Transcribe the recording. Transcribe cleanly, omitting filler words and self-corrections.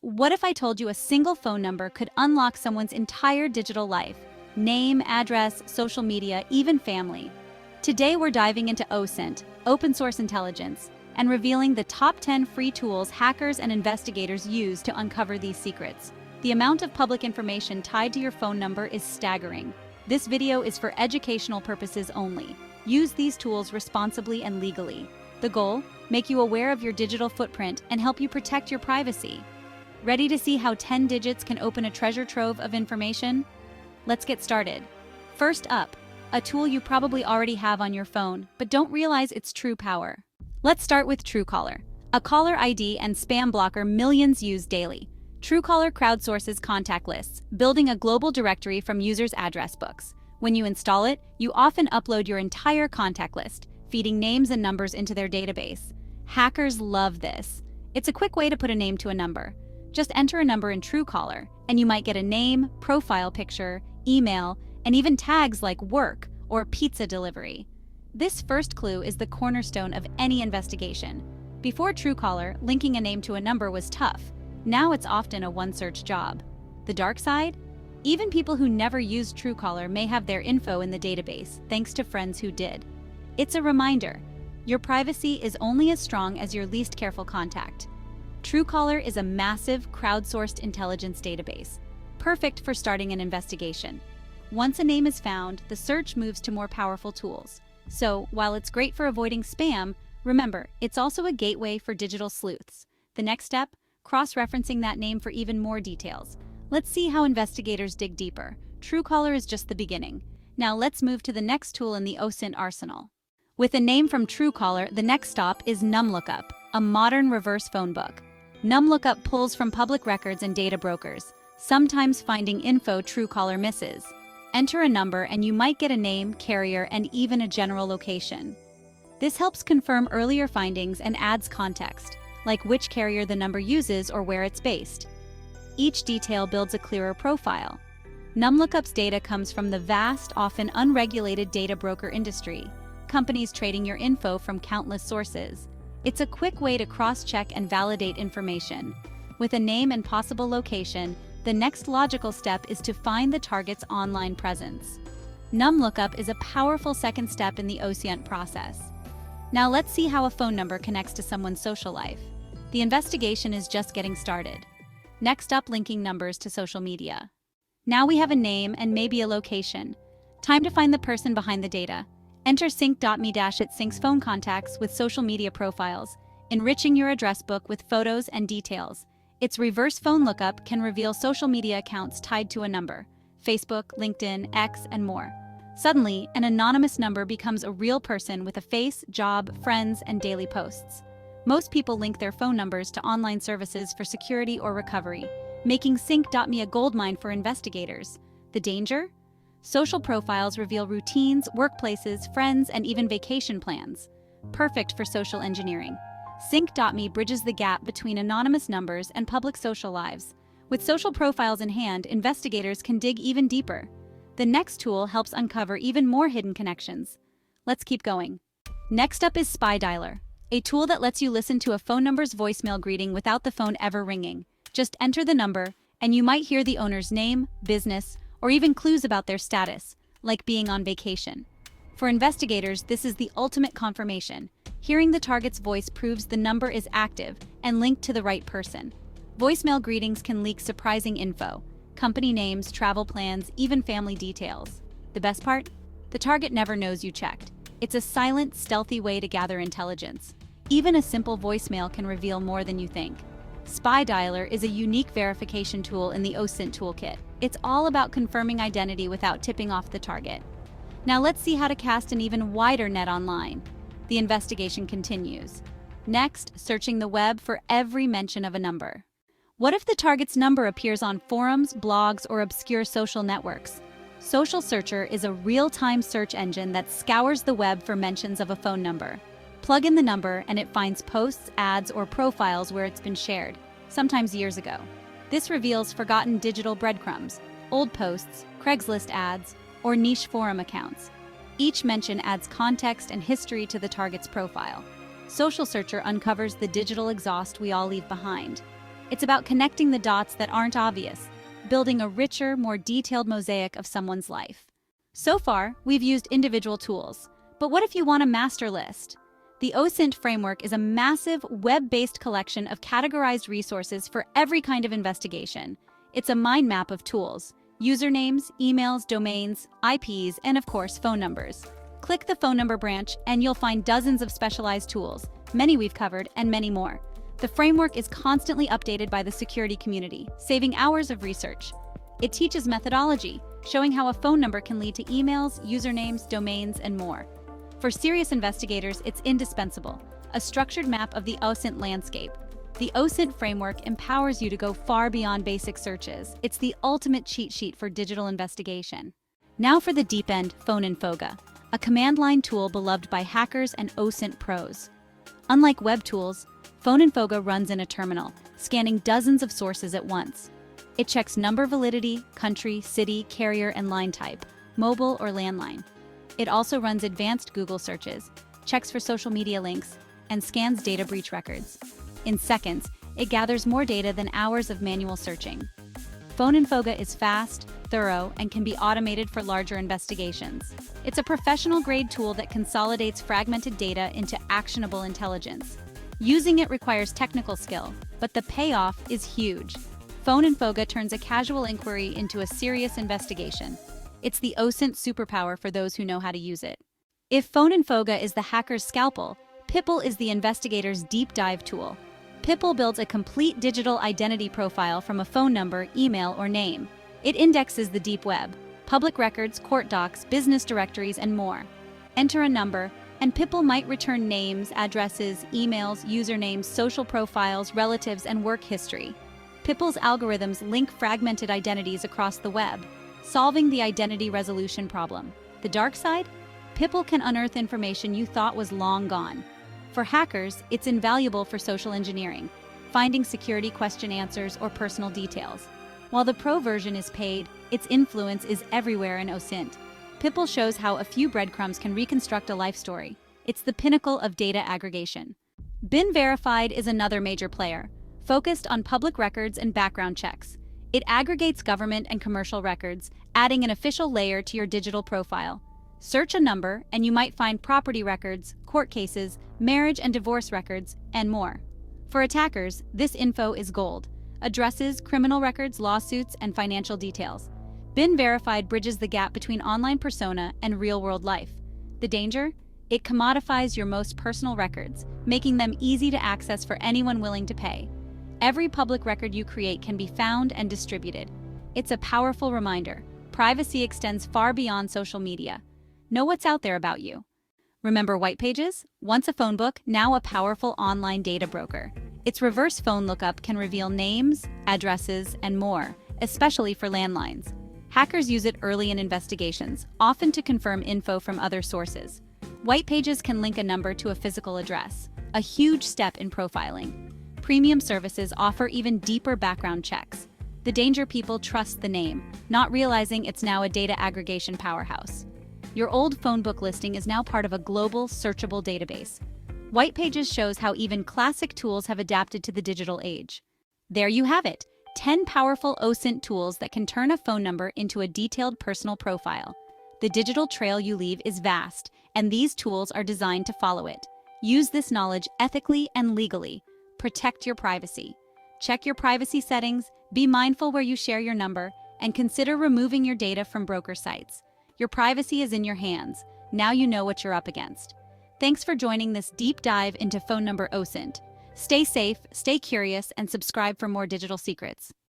What if I told you a single phone number could unlock someone's entire digital life? Name, address, social media, even family. Today we're diving into OSINT, open source intelligence, and revealing the top 10 free tools hackers and investigators use to uncover these secrets. The amount of public information tied to your phone number is staggering. This video is for educational purposes only. Use these tools responsibly and legally. The goal? Make you aware of your digital footprint and help you protect your privacy. Ready to see how 10 digits can open a treasure trove of information? Let's get started. First up, a tool you probably already have on your phone, but don't realize its true power. Let's start with Truecaller, a caller ID and spam blocker millions use daily. Truecaller crowdsources contact lists, building a global directory from users' address books. When you install it, you often upload your entire contact list, feeding names and numbers into their database. Hackers love this. It's a quick way to put a name to a number. Just enter a number in Truecaller, and you might get a name, profile picture, email, and even tags like work or pizza delivery. This first clue is the cornerstone of any investigation. Before Truecaller, linking a name to a number was tough. Now it's often a one-search job. The dark side? Even people who never used Truecaller may have their info in the database, thanks to friends who did. It's a reminder. Your privacy is only as strong as your least careful contact. Truecaller is a massive, crowdsourced intelligence database, perfect for starting an investigation. Once a name is found, the search moves to more powerful tools. So, while it's great for avoiding spam, remember, it's also a gateway for digital sleuths. The next step? Cross-referencing that name for even more details. Let's see how investigators dig deeper. Truecaller is just the beginning. Now let's move to the next tool in the OSINT arsenal. With a name from Truecaller, the next stop is NumLookup, a modern reverse phone book. NumLookup pulls from public records and data brokers, sometimes finding info Truecaller misses. Enter a number and you might get a name, carrier, and even a general location. This helps confirm earlier findings and adds context, like which carrier the number uses or where it's based. Each detail builds a clearer profile. NumLookup's data comes from the vast, often unregulated data broker industry, companies trading your info from countless sources. It's a quick way to cross-check and validate information. With a name and possible location, the next logical step is to find the target's online presence. NumLookup is a powerful second step in the OSINT process. Now let's see how a phone number connects to someone's social life. The investigation is just getting started. Next up, linking numbers to social media. Now we have a name and maybe a location. Time to find the person behind the data. Enter sync.me - it syncs phone contacts with social media profiles, enriching your address book with photos and details. Its reverse phone lookup can reveal social media accounts tied to a number: Facebook, LinkedIn, X, and more. Suddenly, an anonymous number becomes a real person with a face, job, friends, and daily posts. Most people link their phone numbers to online services for security or recovery, making sync.me a goldmine for investigators. The danger? Social profiles reveal routines, workplaces, friends, and even vacation plans. Perfect for social engineering. Sync.me bridges the gap between anonymous numbers and public social lives. With social profiles in hand, investigators can dig even deeper. The next tool helps uncover even more hidden connections. Let's keep going. Next up is Spy Dialer, a tool that lets you listen to a phone number's voicemail greeting without the phone ever ringing. Just enter the number, and you might hear the owner's name, business, or even clues about their status, like being on vacation. For investigators, this is the ultimate confirmation. Hearing the target's voice proves the number is active and linked to the right person. Voicemail greetings can leak surprising info: company names, travel plans, even family details. The best part? The target never knows you checked. It's a silent, stealthy way to gather intelligence. Even a simple voicemail can reveal more than you think. Spy Dialer is a unique verification tool in the OSINT toolkit. It's all about confirming identity without tipping off the target. Now let's see how to cast an even wider net online. The investigation continues. Next, searching the web for every mention of a number. What if the target's number appears on forums, blogs, or obscure social networks? Social Searcher is a real-time search engine that scours the web for mentions of a phone number. Plug in the number and it finds posts, ads, or profiles where it's been shared, sometimes years ago. This reveals forgotten digital breadcrumbs, old posts, Craigslist ads, or niche forum accounts. Each mention adds context and history to the target's profile. Social Searcher uncovers the digital exhaust we all leave behind. It's about connecting the dots that aren't obvious, building a richer, more detailed mosaic of someone's life. So far, we've used individual tools, but what if you want a master list? The OSINT framework is a massive, web-based collection of categorized resources for every kind of investigation. It's a mind map of tools: usernames, emails, domains, IPs, and of course, phone numbers. Click the phone number branch and you'll find dozens of specialized tools, many we've covered and many more. The framework is constantly updated by the security community, saving hours of research. It teaches methodology, showing how a phone number can lead to emails, usernames, domains, and more. For serious investigators, it's indispensable, a structured map of the OSINT landscape. The OSINT framework empowers you to go far beyond basic searches. It's the ultimate cheat sheet for digital investigation. Now for the deep end, Phone-in-Foga, a command line tool beloved by hackers and OSINT pros. Unlike web tools, Phone-in-Foga runs in a terminal, scanning dozens of sources at once. It checks number validity, country, city, carrier, and line type, mobile or landline. It also runs advanced Google searches, checks for social media links, and scans data breach records. In seconds, it gathers more data than hours of manual searching. Phone-in-Foga is fast, thorough, and can be automated for larger investigations. It's a professional-grade tool that consolidates fragmented data into actionable intelligence. Using it requires technical skill, but the payoff is huge. Phone-in-Foga turns a casual inquiry into a serious investigation. It's the OSINT superpower for those who know how to use it. If Phone-in-Foga is the hacker's scalpel, Pipple is the investigator's deep dive tool. Pipple builds a complete digital identity profile from a phone number, email, or name. It indexes the deep web, public records, court docs, business directories, and more. Enter a number, and Pipple might return names, addresses, emails, usernames, social profiles, relatives, and work history. Pipple's algorithms link fragmented identities across the web, solving the identity resolution problem. The dark side? Pipple can unearth information you thought was long gone. For hackers, it's invaluable for social engineering, finding security question answers or personal details. While the pro version is paid, its influence is everywhere in OSINT. Pipple shows how a few breadcrumbs can reconstruct a life story. It's the pinnacle of data aggregation. Bin Verified is another major player, focused on public records and background checks. It aggregates government and commercial records, adding an official layer to your digital profile. Search a number, and you might find property records, court cases, marriage and divorce records, and more. For attackers, this info is gold: addresses, criminal records, lawsuits, and financial details. Bin Verified bridges the gap between online persona and real-world life. The danger? It commodifies your most personal records, making them easy to access for anyone willing to pay. Every public record you create can be found and distributed. It's a powerful reminder: privacy extends far beyond social media. Know what's out there about you. Remember White Pages? Once a phone book, now a powerful online data broker. Its reverse phone lookup can reveal names, addresses, and more, especially for landlines. Hackers use it early in investigations, often to confirm info from other sources. White Pages can link a number to a physical address, a huge step in profiling. Premium services offer even deeper background checks. The danger: people trust the name, not realizing it's now a data aggregation powerhouse. Your old phone book listing is now part of a global, searchable database. White Pages shows how even classic tools have adapted to the digital age. There you have it, 10 powerful OSINT tools that can turn a phone number into a detailed personal profile. The digital trail you leave is vast, and these tools are designed to follow it. Use this knowledge ethically and legally. Protect your privacy. Check your privacy settings, be mindful where you share your number, and consider removing your data from broker sites. Your privacy is in your hands. Now you know what you're up against. Thanks for joining this deep dive into phone number OSINT. Stay safe, stay curious, and subscribe for more digital secrets.